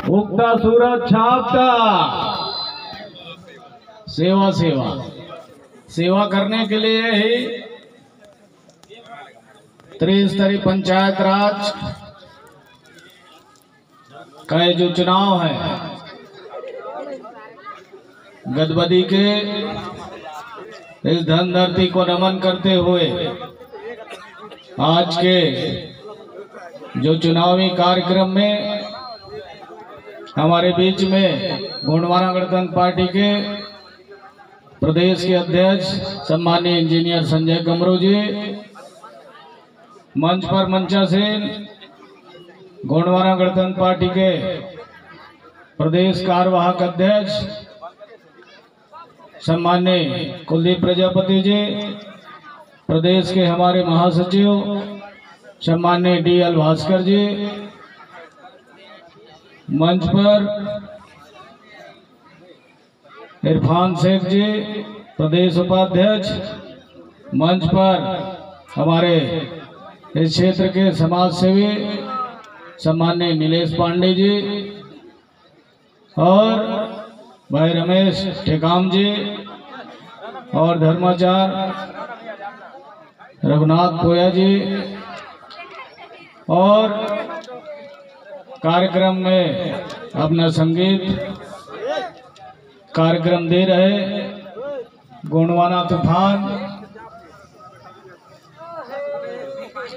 उगता सूरज छापता। सेवा सेवा सेवा करने के लिए ही त्रिस्तरीय पंचायत राज का जो चुनाव है, गदबदी के इस धनधरती को नमन करते हुए आज के जो चुनावी कार्यक्रम में हमारे बीच में गोंडवाना गणतंत्र पार्टी के प्रदेश के अध्यक्ष सम्मानीय इंजीनियर संजय कमरो जी, मंच पर मंचासीन गोंडवाना गणतंत्र पार्टी के प्रदेश कार्यवाहक अध्यक्ष सम्मानीय कुलदीप प्रजापति जी, प्रदेश के हमारे महासचिव सम्मानीय DL भास्कर जी, मंच पर इरफान शेख जी, प्रदेश उपाध्यक्ष, मंच पर हमारे इस क्षेत्र के समाज सेवी सम्मानीय नीलेश पांडे जी और भाई रमेश टेकाम जी और धर्माचार्य रघुनाथ पोया जी, और कार्यक्रम में अपना संगीत कार्यक्रम दे रहे गोंडवाना तूफान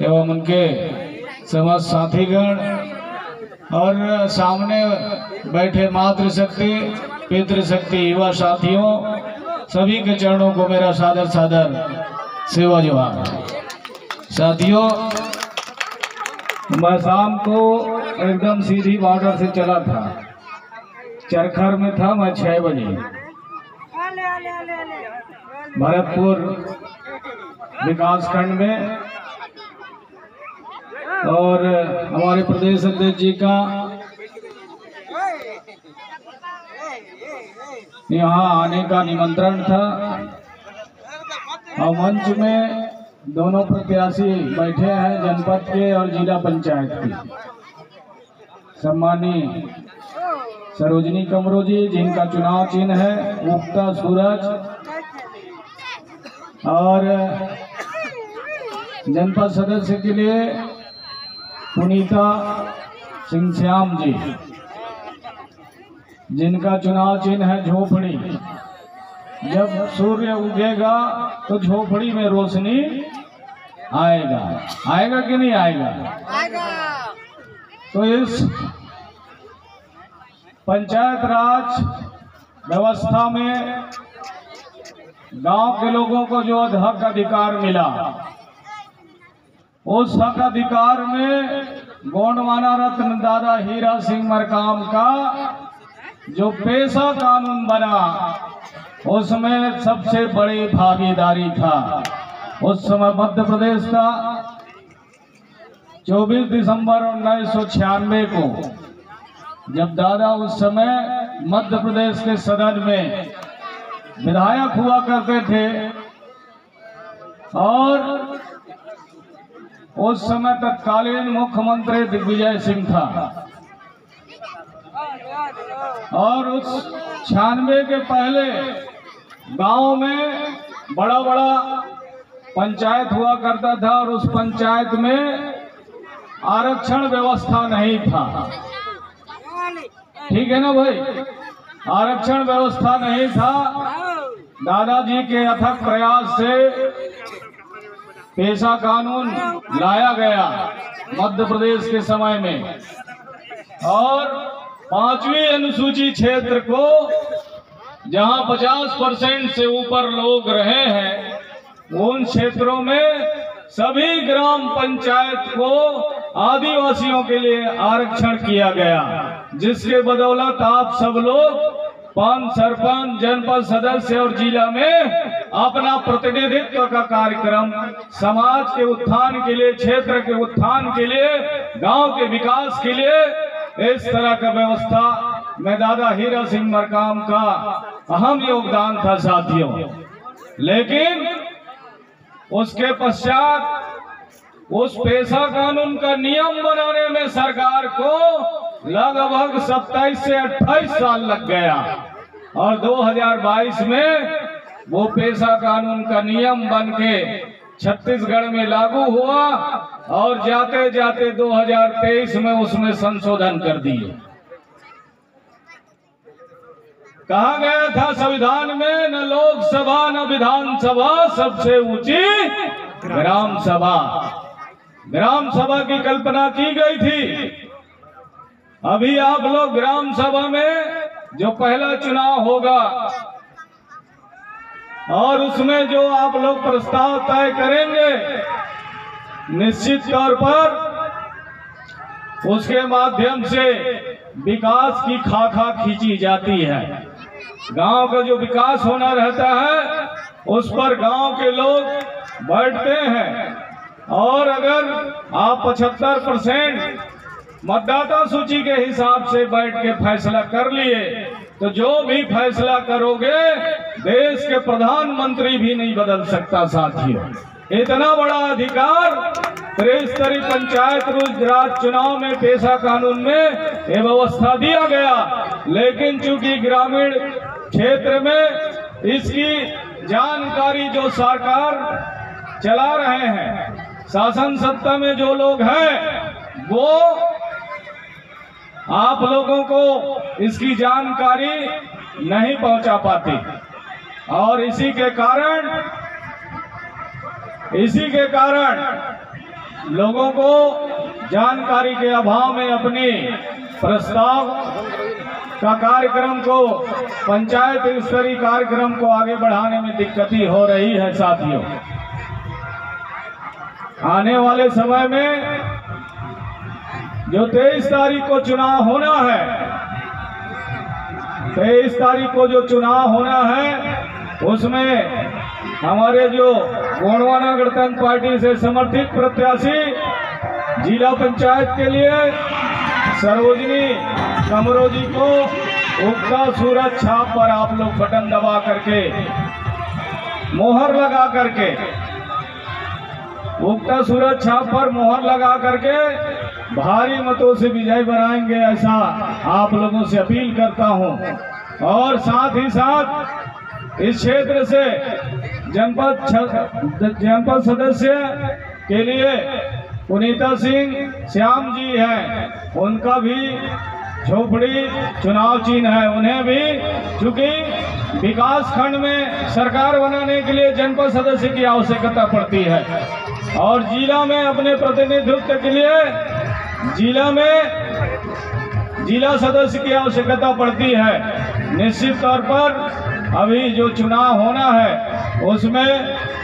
एवं उनके समस्त साथीगण और सामने बैठे मातृशक्ति पितृशक्ति युवा साथियों, सभी के चरणों को मेरा सादर सादर सेवा जवाब। साथियों, मैं शाम को एकदम सीधी बॉर्डर से चला था, चरखर में था मैं 6 बजे भरतपुर विकासखंड में, और हमारे प्रदेश अध्यक्ष जी का यहाँ आने का निमंत्रण था और मंच में दोनों प्रत्याशी बैठे हैं, जनपद के और जिला पंचायत के। सम्मानीय सरोजनी कमरो जी, जिनका चुनाव चिन्ह है उगता सूरज, और जनपद सदस्य के लिए पुनीता सिंह श्याम जी, जिनका चुनाव चिन्ह है झोपड़ी। जब सूर्य उगेगा तो झोपड़ी में रोशनी आएगा, आएगा कि नहीं आएगा? आएगा। तो इस पंचायत राज व्यवस्था में गांव के लोगों को जो हक अधिकार मिला, उस हक अधिकार में गोंडवाना रत्न दादा हीरा सिंह मरकाम का जो पेशा कानून बना, उसमें सबसे बड़ी भागीदारी था। उस समय मध्य प्रदेश था। 24 दिसंबर 1996 को जब दादा उस समय मध्य प्रदेश के सदन में विधायक हुआ करते थे, और उस समय तत्कालीन मुख्यमंत्री दिग्विजय सिंह था, और उस 96 के पहले गांव में बड़ा बड़ा पंचायत हुआ करता था, और उस पंचायत में आरक्षण व्यवस्था नहीं था। ठीक है ना भाई? आरक्षण व्यवस्था नहीं था। दादाजी के अथक प्रयास से पेशा कानून लाया गया मध्य प्रदेश के समय में, और 5वीं अनुसूची क्षेत्र को जहां 50% से ऊपर लोग रहे हैं, उन क्षेत्रों में सभी ग्राम पंचायत को आदिवासियों के लिए आरक्षण किया गया, जिसके बदौलत आप सब लोग पंच, सरपंच, जनपद सदस्य और जिला में अपना प्रतिनिधित्व का कार्यक्रम समाज के उत्थान के लिए, क्षेत्र के उत्थान के लिए, गांव के विकास के लिए, इस तरह का व्यवस्था में दादा हीरा सिंह मरकाम का अहम योगदान था साथियों। लेकिन उसके पश्चात उस पेशा कानून का नियम बनाने में सरकार को लगभग 27 से 28 साल लग गया और 2022 में वो पेशा कानून का नियम बन के छत्तीसगढ़ में लागू हुआ और जाते जाते 2023 में उसमें संशोधन कर दिए। कहा गया था संविधान में न लोकसभा न विधानसभा, सबसे ऊंची ग्राम सभा। ग्राम सभा की कल्पना की गई थी। अभी आप लोग ग्राम सभा में जो पहला चुनाव होगा और उसमें जो आप लोग प्रस्ताव तय करेंगे, निश्चित तौर पर उसके माध्यम से विकास की खाका खींची जाती है। गांव का जो विकास होना रहता है उस पर गांव के लोग बैठते हैं और अगर आप 75% मतदाता सूची के हिसाब से बैठ के फैसला कर लिए तो जो भी फैसला करोगे देश के प्रधानमंत्री भी नहीं बदल सकता। साथियों, इतना बड़ा अधिकार त्रिस्तरीय पंचायत राज चुनाव में पेशा कानून में ये व्यवस्था दिया गया, लेकिन चूंकि ग्रामीण क्षेत्र में इसकी जानकारी जो सरकार चला रहे हैं, शासन सत्ता में जो लोग हैं, वो आप लोगों को इसकी जानकारी नहीं पहुंचा पाते और इसी के कारण लोगों को जानकारी के अभाव में अपनी प्रस्ताव का कार्यक्रम को, पंचायत स्तरीय कार्यक्रम को आगे बढ़ाने में दिक्कत हो रही है। साथियों, आने वाले समय में जो 23 तारीख को चुनाव होना है, 23 तारीख को जो चुनाव होना है उसमें हमारे जो गोंडवाना गणतंत्र पार्टी से समर्थित प्रत्याशी जिला पंचायत के लिए सरोजनी कमरो जी को उगता सूरज छाप पर आप लोग बटन दबा करके, मोहर लगा करके, उगता सूरज छाप पर मोहर लगा करके भारी मतों से विजय बनाएंगे, ऐसा आप लोगों से अपील करता हूं। और साथ ही साथ इस क्षेत्र से जनपद सदस्य के लिए पुनीता सिंह श्याम जी हैं, उनका भी झोपड़ी चुनाव चिन्ह है। उन्हें भी चूंकि विकास खंड में सरकार बनाने के लिए जनपद सदस्य की आवश्यकता पड़ती है और जिला में अपने प्रतिनिधित्व के लिए जिला सदस्य की आवश्यकता पड़ती है। निश्चित तौर पर अभी जो चुनाव होना है उसमें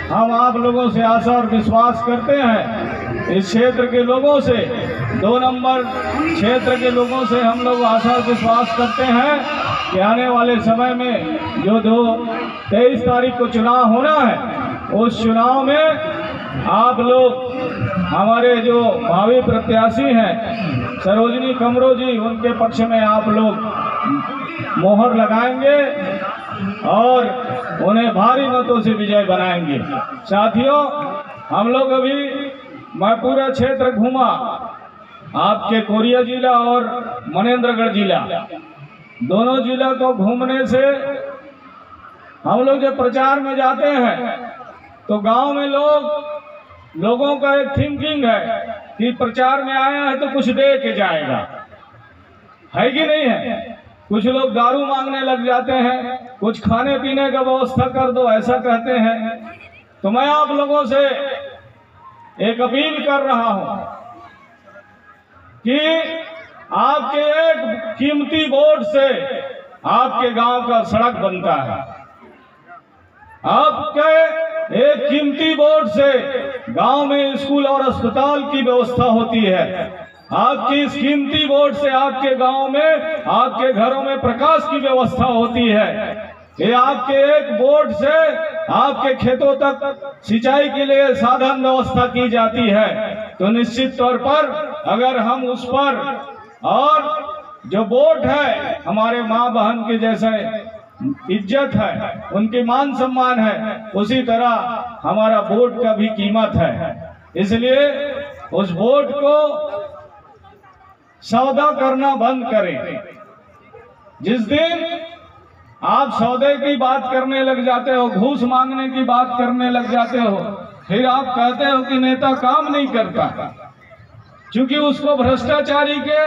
हम आप लोगों से आशा और विश्वास करते हैं, इस क्षेत्र के लोगों से, 2 नंबर क्षेत्र के लोगों से हम लोग आशा और विश्वास करते हैं कि आने वाले समय में जो 23 तारीख को चुनाव होना है उस चुनाव में आप लोग हमारे जो भावी प्रत्याशी हैं सरोजनी कमरो जी, उनके पक्ष में आप लोग मोहर लगाएंगे और उन्हें भारी मतों से विजय बनाएंगे। साथियों, हम लोग मैं पूरा क्षेत्र घूमा, आपके कोरिया जिला और मनेंद्रगढ़ जिला, दोनों जिला को घूमने से हम लोग जब प्रचार में जाते हैं तो गांव में लोगों का एक थिंकिंग है कि प्रचार में आया है तो कुछ दे के जाएगा, है कि नहीं है। कुछ लोग दारू मांगने लग जाते हैं, कुछ खाने पीने का व्यवस्था कर दो, ऐसा कहते हैं। तो मैं आप लोगों से एक अपील कर रहा हूं कि आपके एक कीमती वोट से आपके गांव का सड़क बनता है, आपके एक कीमती वोट से गांव में स्कूल और अस्पताल की व्यवस्था होती है, आपकी इस कीमती वोट से आपके गांव में, आपके घरों में प्रकाश की व्यवस्था होती है। ये आपके एक वोट से आपके खेतों तक सिंचाई के लिए साधन व्यवस्था की जाती है। तो निश्चित तौर पर अगर हम उस पर, और जो वोट है हमारे माँ बहन के जैसे इज्जत है, उनके मान सम्मान है, उसी तरह हमारा वोट का भी कीमत है। इसलिए उस वोट को सौदा करना बंद करें। जिस दिन आप सौदे की बात करने लग जाते हो, घूस मांगने की बात करने लग जाते हो, फिर आप कहते हो कि नेता काम नहीं करता, क्योंकि उसको भ्रष्टाचारी के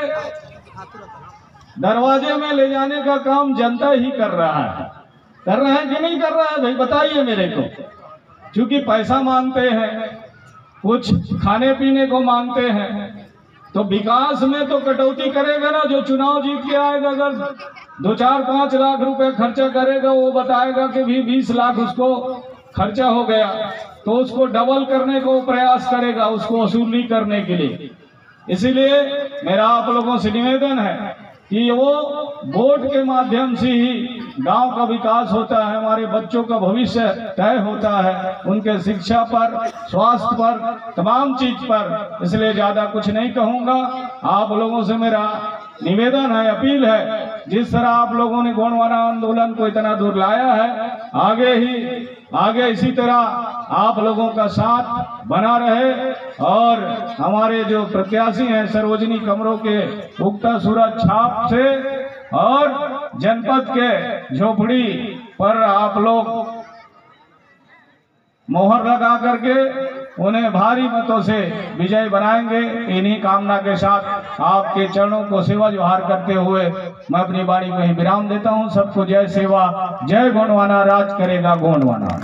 दरवाजे में ले जाने का काम जनता ही कर रहा है। कर रहा है कि नहीं कर रहा है भाई, बताइए मेरे को। क्योंकि पैसा मांगते हैं, कुछ खाने पीने को मांगते हैं, तो विकास में तो कटौती करेगा ना। जो चुनाव जीत के आएगा, अगर 2-4-5 लाख रुपए खर्चा करेगा, वो बताएगा कि भी 20 लाख उसको खर्चा हो गया, तो उसको डबल करने को प्रयास करेगा, उसको वसूली करने के लिए। इसीलिए मेरा आप लोगों से निवेदन है कि वो वोट के माध्यम से ही गांव का विकास होता है, हमारे बच्चों का भविष्य तय होता है, उनके शिक्षा पर, स्वास्थ्य पर, तमाम चीज पर। इसलिए ज्यादा कुछ नहीं कहूंगा। आप लोगों से मेरा निवेदन है, अपील है, जिस तरह आप लोगों ने गोंडवाना आंदोलन को इतना दूर लाया है, आगे इसी तरह आप लोगों का साथ बना रहे। और हमारे जो प्रत्याशी हैं सरोजनी कमरों के उगता सूरज छाप से और जनपद के झोपड़ी पर आप लोग मोहर लगा करके उन्हें भारी मतों से विजय बनाएंगे। इन्हीं कामना के साथ आपके चरणों को सेवा जोहार करते हुए मैं अपनी वाणी को ही विराम देता हूं। सबको जय सेवा, जय गोंडवाना, राज करेगा गोंडवाना।